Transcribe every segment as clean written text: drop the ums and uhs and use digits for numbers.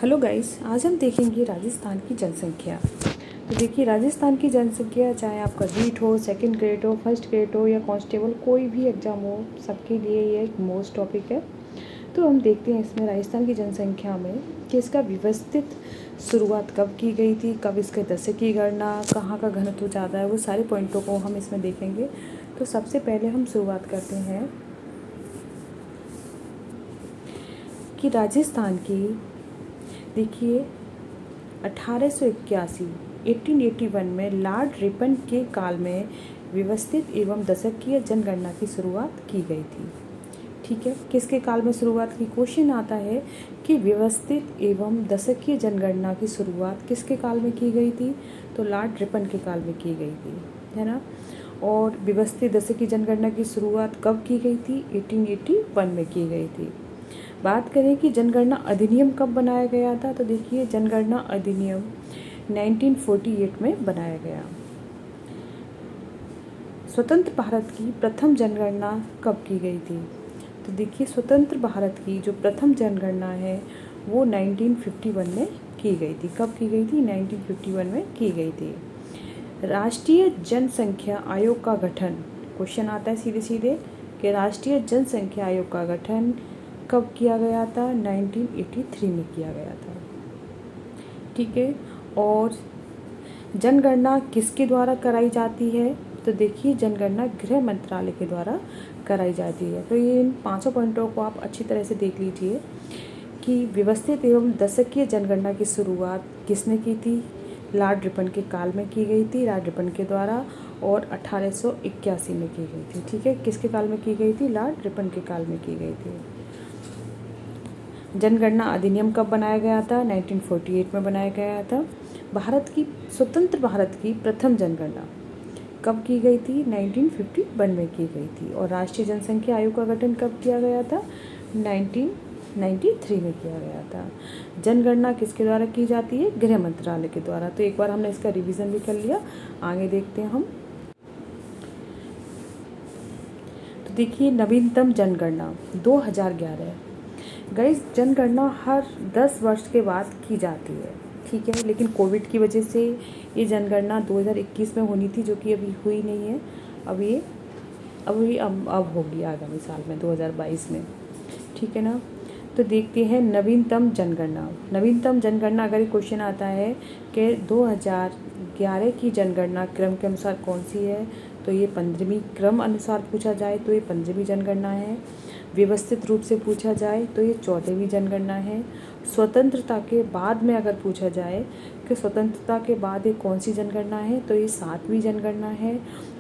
Hello guys, आज हम देखेंगे राजस्थान की जनसंख्या। तो देखिए, राजस्थान की जनसंख्या चाहे आपका रीट हो, सेकंड ग्रेड हो, फर्स्ट ग्रेड हो या कांस्टेबल कोई भी एग्ज़ाम हो, सबके लिए ये एक मोस्ट टॉपिक है। तो हम देखते हैं इसमें राजस्थान की जनसंख्या में कि इसका व्यवस्थित शुरुआत कब की गई थी, कब इसके दशक की गणना, कहाँ का घनत्व ज़्यादा है, वो सारे पॉइंटों को हम इसमें देखेंगे। तो सबसे पहले हम शुरुआत करते हैं कि राजस्थान की देखिए 1881 में लॉर्ड रिपन के काल में व्यवस्थित एवं दशकीय जनगणना की शुरुआत की गई थी। ठीक है, किसके काल में शुरुआत की? क्वेश्चन आता है कि व्यवस्थित एवं दशकीय जनगणना की शुरुआत किसके काल में की गई थी? तो लॉर्ड रिपन के काल में की गई थी, है ना। और व्यवस्थित दशकीय जनगणना की शुरुआत कब की गई थी? 1881 में की गई थी। बात करें कि जनगणना अधिनियम कब बनाया गया था, तो देखिए जनगणना अधिनियम 1948 में बनाया गया। स्वतंत्र भारत की प्रथम जनगणना कब की गई थी? तो देखिए स्वतंत्र भारत की जो प्रथम जनगणना है वो 1951 में की गई थी। कब की गई थी? 1951 में की गई थी। राष्ट्रीय जनसंख्या आयोग का गठन, क्वेश्चन आता है सीधे सीधे कि राष्ट्रीय जनसंख्या आयोग का गठन कब किया गया था? 1983 में किया गया था। ठीक है, और जनगणना किसके द्वारा कराई जाती है? तो देखिए जनगणना गृह मंत्रालय के द्वारा कराई जाती है। तो ये इन 5 पॉइंटों को आप अच्छी तरह से देख लीजिए कि व्यवस्थित एवं दशकीय जनगणना की शुरुआत किसने की थी? लॉर्ड रिपन के काल में की गई थी, लॉर्ड रिपन के द्वारा, और 1881 में की गई थी। ठीक है, किसके काल में की गई थी? लॉर्ड रिपन के काल में की गई थी। जनगणना अधिनियम कब बनाया गया था? 1948 में बनाया गया था। स्वतंत्र भारत की प्रथम जनगणना कब की गई थी? 1951 में की गई थी। और राष्ट्रीय जनसंख्या आयोग का गठन कब किया गया था? 1993 में किया गया था। जनगणना किसके द्वारा की जाती है? गृह मंत्रालय के द्वारा। तो एक बार हमने इसका रिवीजन भी कर लिया, आगे देखते हैं हम। तो देखिए नवीनतम जनगणना 2011। गाइस, जनगणना हर 10 वर्ष के बाद की जाती है, ठीक है, लेकिन कोविड की वजह से ये जनगणना 2021 में होनी थी, जो कि अभी हुई नहीं है। अब होगी आगामी साल में 2022 में, ठीक है ना। तो देखते हैं नवीनतम जनगणना। नवीनतम जनगणना अगर ये क्वेश्चन आता है कि 2011 की जनगणना क्रम के अनुसार कौन सी है, तो ये 15वीं क्रम अनुसार पूछा जाए तो ये 15वीं जनगणना है। व्यवस्थित रूप से पूछा जाए तो ये 14वीं जनगणना है। स्वतंत्रता के बाद में अगर पूछा जाए कि स्वतंत्रता के बाद ये कौन सी जनगणना है, तो ये 7वीं जनगणना है।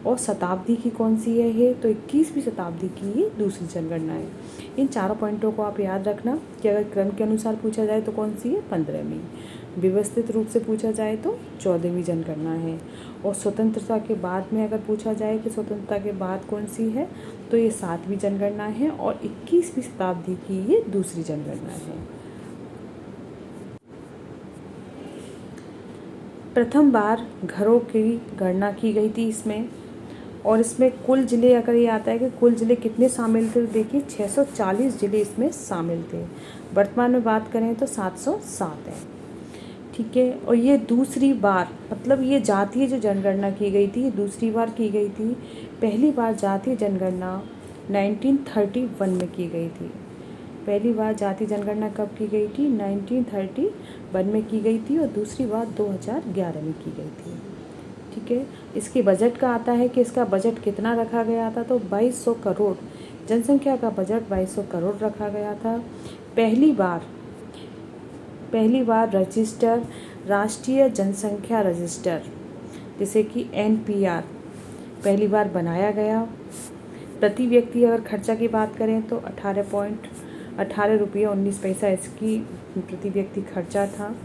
और शताब्दी की कौन सी है ये, तो 21वीं शताब्दी की ये दूसरी जनगणना है। इन चारों पॉइंटों को आप याद रखना कि अगर क्रम के अनुसार पूछा जाए तो कौन सी है? 15वीं। व्यवस्थित रूप से पूछा जाए तो 14वीं जनगणना है। और स्वतंत्रता के बाद में अगर पूछा जाए कि स्वतंत्रता के बाद कौन सी है, तो ये 7वीं जनगणना है। और 21वीं शताब्दी की ये दूसरी जनगणना है। प्रथम बार घरों की गणना की गई थी इसमें, और इसमें कुल ज़िले अगर ये आता है कि कुल ज़िले कितने शामिल थे, तो देखिए 640 ज़िले इसमें शामिल थे। वर्तमान में बात करें तो 707 है, ठीक है। और ये दूसरी बार, मतलब ये जातीय जो जनगणना की गई थी, ये दूसरी बार की गई थी। पहली बार जातीय जनगणना 1931 में की गई थी। पहली बार जातीय जनगणना कब की गई थी? 1931 में की गई थी। और दूसरी बार 2011 में की गई थी, ठीक है। इसके बजट का आता है कि इसका बजट कितना रखा गया था, तो 2200 करोड़, जनसंख्या का बजट 2200 करोड़ रखा गया था। पहली बार रजिस्टर, राष्ट्रीय जनसंख्या रजिस्टर, जैसे कि NPR, पहली बार बनाया गया। प्रति व्यक्ति अगर खर्चा की बात करें तो 18 रुपये 19 पैसा इसकी प्रति व्यक्ति खर्चा था।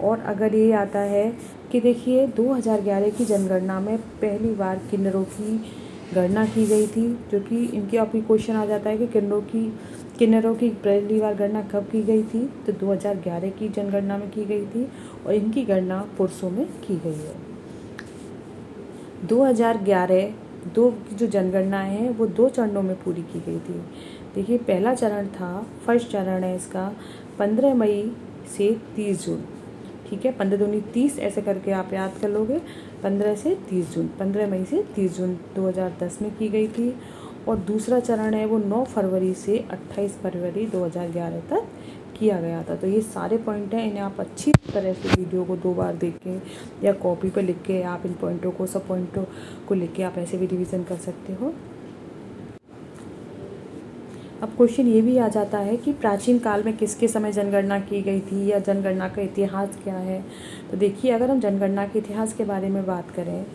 और अगर ये आता है कि देखिए 2011 की जनगणना में पहली बार किन्नरों की गणना की गई थी, जो कि इनके आप क्वेश्चन आ जाता है कि किन्नरों की पहली बार गणना कब की गई थी, तो 2011 की जनगणना में की गई थी। और इनकी गणना पुरुषों में की गई है। 2011 की जो जनगणना है वो 2 चरणों में पूरी की गई थी। देखिए पहला चरण था, फर्स्ट चरण है इसका, 15 मई से 30 जून। ठीक है, 15 दूनी 30 ऐसे करके आप याद कर लोगे। 15 से 30 जून, 15 मई से 30 जून 2010 में की गई थी। और दूसरा चरण है वो 9 फरवरी से 28 फरवरी 2011 तक किया गया था। तो ये सारे पॉइंट हैं, इन्हें आप अच्छी तरह से वीडियो को 2 बार देखें या कॉपी पर लिख के आप इन पॉइंटों को, सब पॉइंटों को लिख के आप ऐसे भी रिवीजन कर सकते हो। अब क्वेश्चन ये भी आ जाता है कि प्राचीन काल में किसके समय जनगणना की गई थी या जनगणना का इतिहास क्या है। तो देखिए, अगर हम जनगणना के इतिहास के बारे में बात करें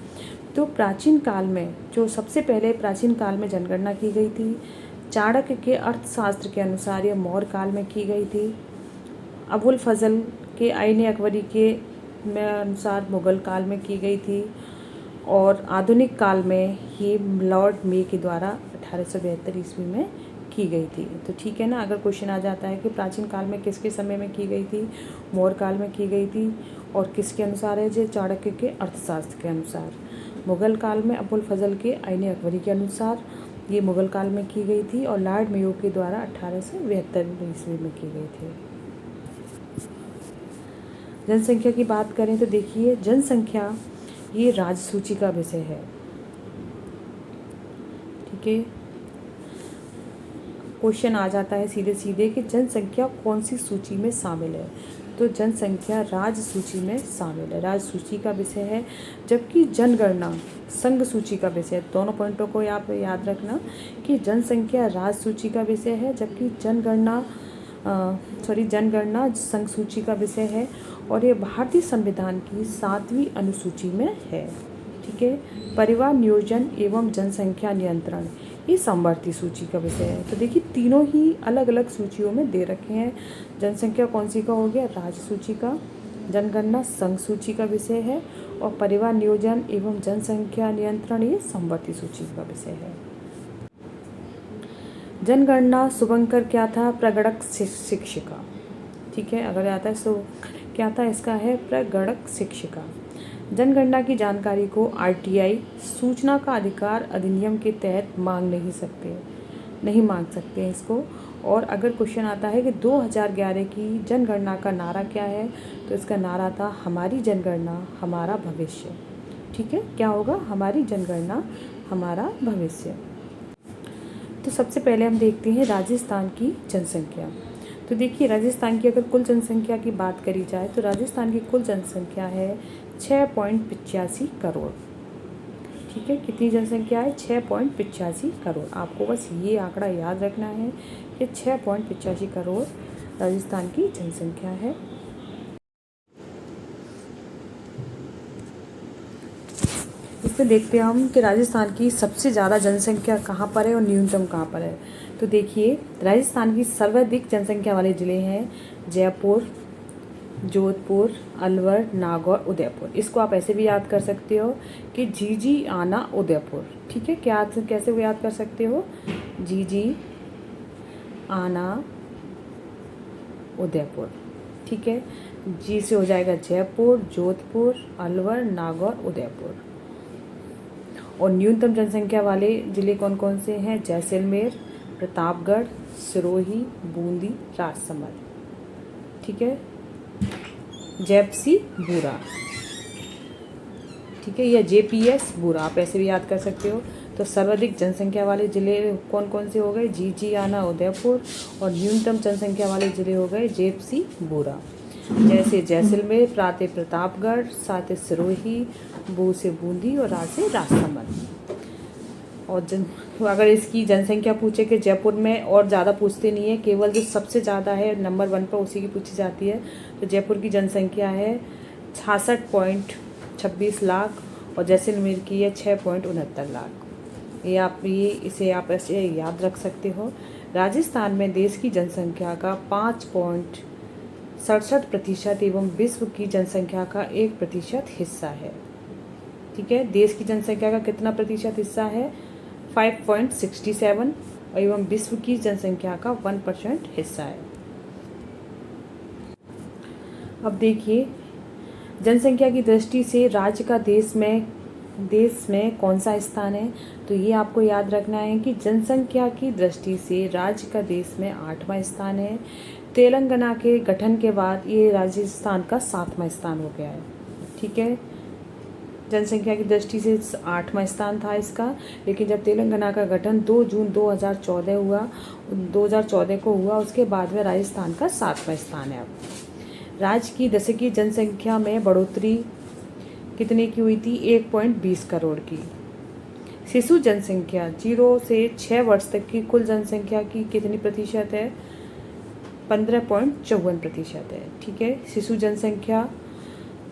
तो प्राचीन काल में जो सबसे पहले प्राचीन काल में जनगणना की गई थी, चाणक्य के अर्थशास्त्र के अनुसार ये मौर्य काल में की गई थी। अबुल फजल के आईन अकबरी के अनुसार मुगल काल में की गई थी। और आधुनिक काल में ये लॉर्ड मे के द्वारा 1872 ईस्वी में की गई थी। तो ठीक है ना, अगर क्वेश्चन आ जाता है कि प्राचीन काल में किसके समय में की गई थी, मौर्य काल में की गई थी। और किसके अनुसार है, जो चाणक्य के अर्थशास्त्र के अनुसार। मुगल काल में अबुल फजल के आईन अकबरी के अनुसार ये मुगल काल में की गई थी। और लॉर्ड मेयो के द्वारा 1872 ईस्वी में की गई थी। जनसंख्या की बात करें तो देखिए, जनसंख्या ये राजसूची का विषय है। ठीक है, क्वेश्चन आ जाता है सीधे सीधे कि जनसंख्या कौन सी सूची में शामिल है। तो जनसंख्या राजसूची में शामिल है, राजसूची का विषय है। जबकि जनगणना संघ सूची का विषय है। दोनों पॉइंटों को आप याद रखना कि जनसंख्या राजसूची का विषय है, जबकि जनगणना संघ सूची का विषय है। और ये भारतीय संविधान की 7वीं अनुसूची में है। ठीक है, परिवार नियोजन एवं जनसंख्या नियंत्रण ये समवर्ती सूची का विषय है। तो देखिए, तीनों ही अलग अलग सूचियों में दे रखे हैं। जनसंख्या कौन सी का हो गया, राज्य सूची का। जनगणना संघ सूची का विषय है। और परिवार नियोजन एवं जनसंख्या नियंत्रण ये समवर्ती सूची का विषय है। जनगणना शुभंकर क्या था, प्रगणक शिक्षिका। ठीक है, अगर आता है तो क्या था, इसका है प्रगणक शिक्षिका। जनगणना की जानकारी को आरटीआई सूचना का अधिकार अधिनियम के तहत नहीं मांग सकते हैं इसको। और अगर क्वेश्चन आता है कि 2011 की जनगणना का नारा क्या है, तो इसका नारा था हमारी जनगणना हमारा भविष्य। ठीक है, क्या होगा, हमारी जनगणना हमारा भविष्य। तो सबसे पहले हम देखते हैं राजस्थान की जनसंख्या। तो देखिए, राजस्थान की अगर कुल जनसंख्या की बात करी जाए तो राजस्थान की कुल जनसंख्या है 6.85 करोड़। ठीक है, कितनी जनसंख्या है, 6.85 करोड़। आपको बस ये आंकड़ा याद रखना है कि 6.85 करोड़ राजस्थान की जनसंख्या है। इसमें देखते हैं हम कि राजस्थान की सबसे ज़्यादा जनसंख्या कहाँ पर है और न्यूनतम कहाँ पर है। तो देखिए, राजस्थान की सर्वाधिक जनसंख्या वाले ज़िले हैं जयपुर, जोधपुर, अलवर, नागौर, उदयपुर। इसको आप ऐसे भी याद कर सकते हो कि जीजी आना उदयपुर। ठीक है, क्या कैसे वो याद कर सकते हो, जीजी आना उदयपुर। ठीक है, जी से हो जाएगा जयपुर, जोधपुर, अलवर, नागौर, उदयपुर। और न्यूनतम जनसंख्या वाले ज़िले कौन कौन से हैं, जैसलमेर, प्रतापगढ़, सिरोही, बूंदी, राजसमंद। ठीक है, जेपसी बूरा। ठीक है, या जेपीएस बूरा, आप ऐसे भी याद कर सकते हो। तो सर्वाधिक जनसंख्या वाले ज़िले कौन कौन से हो गए, जीजी आना उदयपुर। और न्यूनतम जनसंख्या वाले ज़िले हो गए जेपसी बूरा। जैसे जैसलमेर, प्रातः प्रतापगढ़, साथ सिरोही, बू से बूंदी और रा से राजसमंद। और अगर इसकी जनसंख्या पूछे कि जयपुर में, और ज़्यादा पूछते नहीं है, केवल जो सबसे ज़्यादा है नंबर 1 पर उसी की पूछी जाती है। तो जयपुर की जनसंख्या है 66.26 लाख और जैसलमेर की है 6.69 लाख। इसे आप ऐसे याद रख सकते हो। राजस्थान में देश की जनसंख्या का 5.67% एवं विश्व की जनसंख्या का 1% हिस्सा है। ठीक है, देश की जनसंख्या का कितना प्रतिशत हिस्सा है, 5.67 एवं विश्व की जनसंख्या का 1% हिस्सा है। अब देखिए, जनसंख्या की दृष्टि से राज्य का देश में कौन सा स्थान है। तो ये आपको याद रखना है कि जनसंख्या की दृष्टि से राज्य का देश में 8वां स्थान है। तेलंगाना के गठन के बाद ये राजस्थान का 7वां स्थान हो गया है। ठीक है, जनसंख्या की दृष्टि से 8वां स्थान था इसका, लेकिन जब तेलंगाना का गठन 2 जून 2014 को हुआ, उसके बाद में राजस्थान का 7वां स्थान है। अब राज्य की दशकीय जनसंख्या में बढ़ोतरी कितने की हुई थी? 1.20 करोड़ की। शिशु जनसंख्या 0 से 6 वर्ष तक की कुल जनसंख्या की कितनी प्रतिशत है? 15.54% है। ठीक है, शिशु जनसंख्या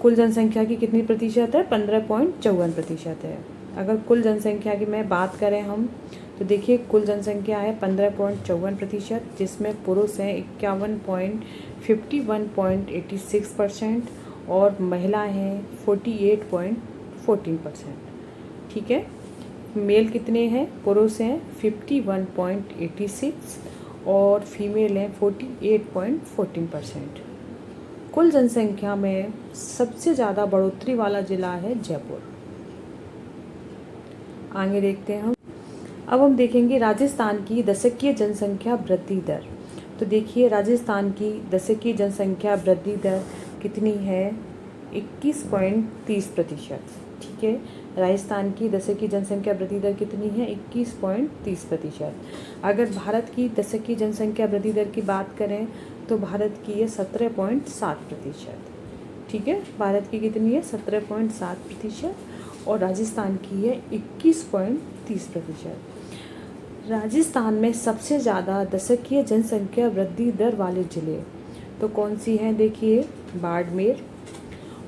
कुल जनसंख्या की कितनी प्रतिशत है? 15.54% है। अगर कुल जनसंख्या की मैं बात करें हम, तो देखिए कुल जनसंख्या है 15.54%, जिसमें पुरुष हैं 51.86% और महिला हैं 48.14%। ठीक है, मेल कितने हैं? पुरुष हैं 51.86 और फीमेल हैं 48.14%। कुल जनसंख्या में सबसे ज़्यादा बढ़ोतरी वाला ज़िला है जयपुर। आगे देखते हैं हम। अब हम देखेंगे राजस्थान की दशकीय जनसंख्या वृद्धि दर। तो देखिए राजस्थान की दशकीय जनसंख्या वृद्धि दर कितनी है? 21.30%। ठीक है, राजस्थान की दशकीय जनसंख्या वृद्धि दर कितनी है? 21.30%। अगर भारत की दशकीय जनसंख्या वृद्धि दर की बात करें तो भारत की है 17.7%। ठीक है, भारत की कितनी है? 17.7% और राजस्थान की है 21.30%। राजस्थान में सबसे ज़्यादा दशकीय जनसंख्या वृद्धि दर वाले ज़िले तो कौन सी हैं? देखिए बाड़मेर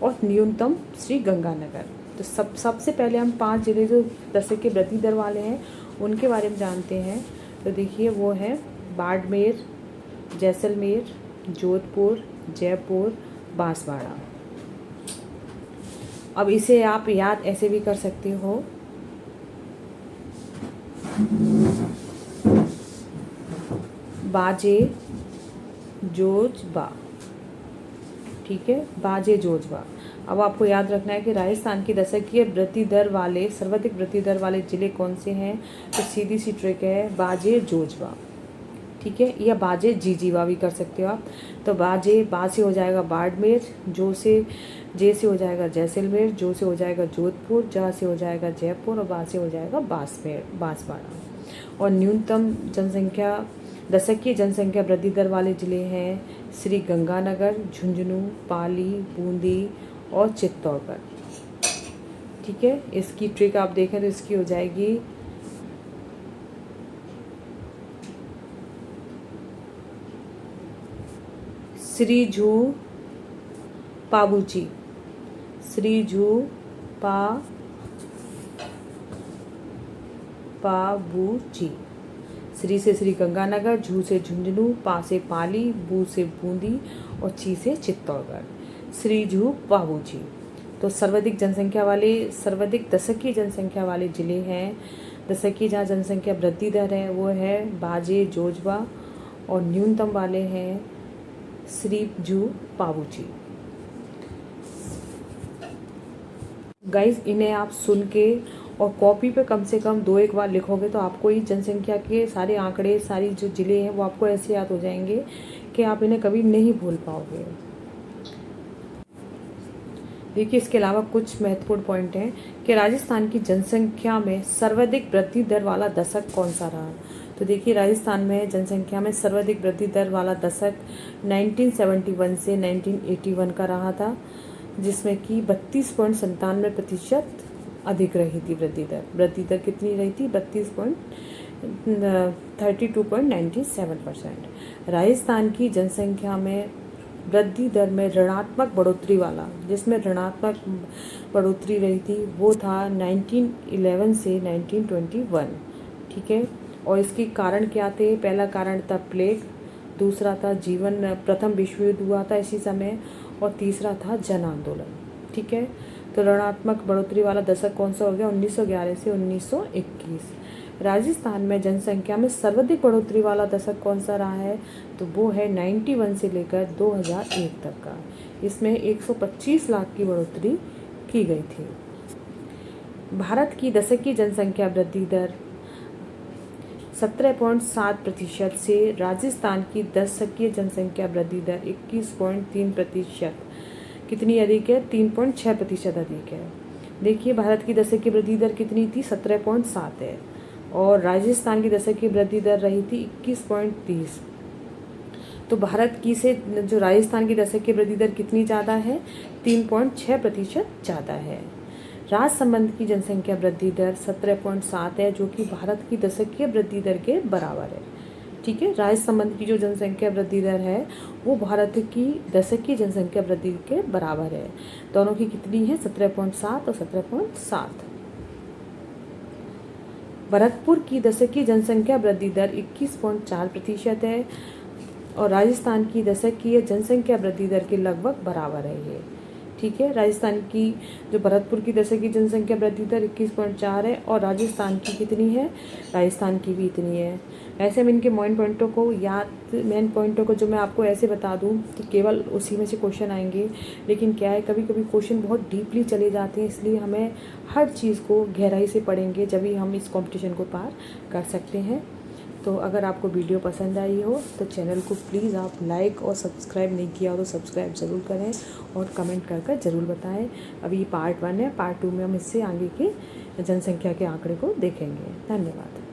और न्यूनतम श्री गंगानगर। तो सबसे पहले हम 5 ज़िले जो दशकीय वृद्धि दर वाले हैं उनके बारे में जानते हैं। तो देखिए वो है बाड़मेर, जैसलमेर, जोधपुर, जयपुर, बांसवाड़ा। अब इसे आप याद ऐसे भी कर सकते हो, बाजे जोजबा। ठीक है, बाजे जोजबा। अब आपको याद रखना है कि राजस्थान की दशकीय वृद्धि दर वाले सर्वाधिक वृद्धि दर वाले ज़िले कौन से हैं? तो सीधी सी ट्रिक है बाजे जोजबा। ठीक है, या बाजे जीजीवा भी कर सकते हो आप। तो बाजे, बा से हो जाएगा बाड़मेर, जो से जे से हो जाएगा जैसलमेर, जो से हो जाएगा जोधपुर, जा से हो जाएगा जयपुर और बा से हो जाएगा बांसवाड़ा। और न्यूनतम जनसंख्या दशकीय जनसंख्या वृद्धि दर वाले ज़िले हैं श्री गंगानगर, झुंझुनू, पाली, बूंदी और चित्तौड़गढ़। ठीक है, इसकी ट्रिक आप देखें तो इसकी हो जाएगी श्रीझू पाबूची, श्रीझू पाबूची। श्री से श्री गंगानगर, झू से झुंझुनू, पा से पाली, बू से बूंदी और ची से चित्तौड़गढ़। श्रीझू पाबूची। तो सर्वाधिक दशकीय जनसंख्या वाले ज़िले हैं, दशकीय जहाँ जनसंख्या वृद्धि दर है वो है बाजे जोजबा और न्यूनतम वाले हैं श्रीझू पाबूची। गाइस, इन्हें आप सुन के और कॉपी पे कम से कम 2-1 बार लिखोगे तो आपको ये जनसंख्या के सारे आंकड़े, सारी जो ज़िले हैं वो आपको ऐसे याद हो जाएंगे कि आप इन्हें कभी नहीं भूल पाओगे। देखिए इसके अलावा कुछ महत्वपूर्ण पॉइंट हैं कि राजस्थान की जनसंख्या में सर्वाधिक वृद्धि दर वाला दशक कौन सा रहा। तो देखिए राजस्थान में जनसंख्या में सर्वाधिक वृद्धि दर वाला दशक 1971 से 1981 का रहा था, जिसमें कि 32.97% अधिक रही थी वृद्धि दर। वृद्धि दर कितनी रही थी? 32.97%। राजस्थान की जनसंख्या में वृद्धि दर में ऋणात्मक बढ़ोतरी वाला, जिसमें ऋणात्मक बढ़ोतरी रही थी वो था 1911 से 1921। ठीक है, और इसके कारण क्या थे? पहला कारण था प्लेग, दूसरा था प्रथम विश्व युद्ध हुआ था इसी समय और तीसरा था जन आंदोलन। ठीक है, तो ऋणात्मक बढ़ोतरी वाला दशक कौन सा हो गया? 1911 से 1921। राजस्थान में जनसंख्या में सर्वाधिक बढ़ोतरी वाला दशक कौन सा रहा है? तो वो है 91 से लेकर 2001 तक का। इसमें 125 लाख की बढ़ोतरी की गई थी। भारत की दशकीय जनसंख्या वृद्धि दर 17.7% से राजस्थान की दशकीय जनसंख्या वृद्धि दर 21.3%, कितनी अधिक है? 3.6% अधिक है। देखिए भारत की दशकीय वृद्धि दर कितनी थी? 17.7 है, और राजस्थान की दशकीय वृद्धि दर रही थी 21.30। तो भारत की से जो राजस्थान की दशकीय वृद्धि दर कितनी ज़्यादा है? 3.6% ज़्यादा है। राजसमंद की जनसंख्या वृद्धि दर 17.7 है, जो कि भारत की दशकीय वृद्धि दर के बराबर है। ठीक है, राजसमंद की जो जनसंख्या वृद्धि दर है वो भारत की दशकीय जनसंख्या वृद्धि के बराबर है। दोनों की कितनी है? 17.7 और 17.7। भरतपुर की दशकीय जनसंख्या वृद्धि दर 21.4% है, और राजस्थान की दशकीय जनसंख्या वृद्धि दर के लगभग बराबर है ये। ठीक है, राजस्थान की जो भरतपुर की दशकीय जनसंख्या वृद्धि दर 21.4 है, और राजस्थान की कितनी है? राजस्थान की भी इतनी है। ऐसे में इनके मेन पॉइंटों को जो मैं आपको ऐसे बता दूं कि केवल उसी में से क्वेश्चन आएंगे, लेकिन क्या है कभी कभी क्वेश्चन बहुत डीपली चले जाते हैं, इसलिए हमें हर चीज़ को गहराई से पढ़ेंगे जब ही हम इस कॉम्पिटिशन को पार कर सकते हैं। तो अगर आपको वीडियो पसंद आई हो तो चैनल को प्लीज़ आप लाइक और सब्सक्राइब नहीं किया हो तो सब्सक्राइब ज़रूर करें, और कमेंट कर ज़रूर बताएं। अभी पार्ट 1 है, पार्ट 2 में हम इससे आगे की जनसंख्या के आंकड़े को देखेंगे। धन्यवाद।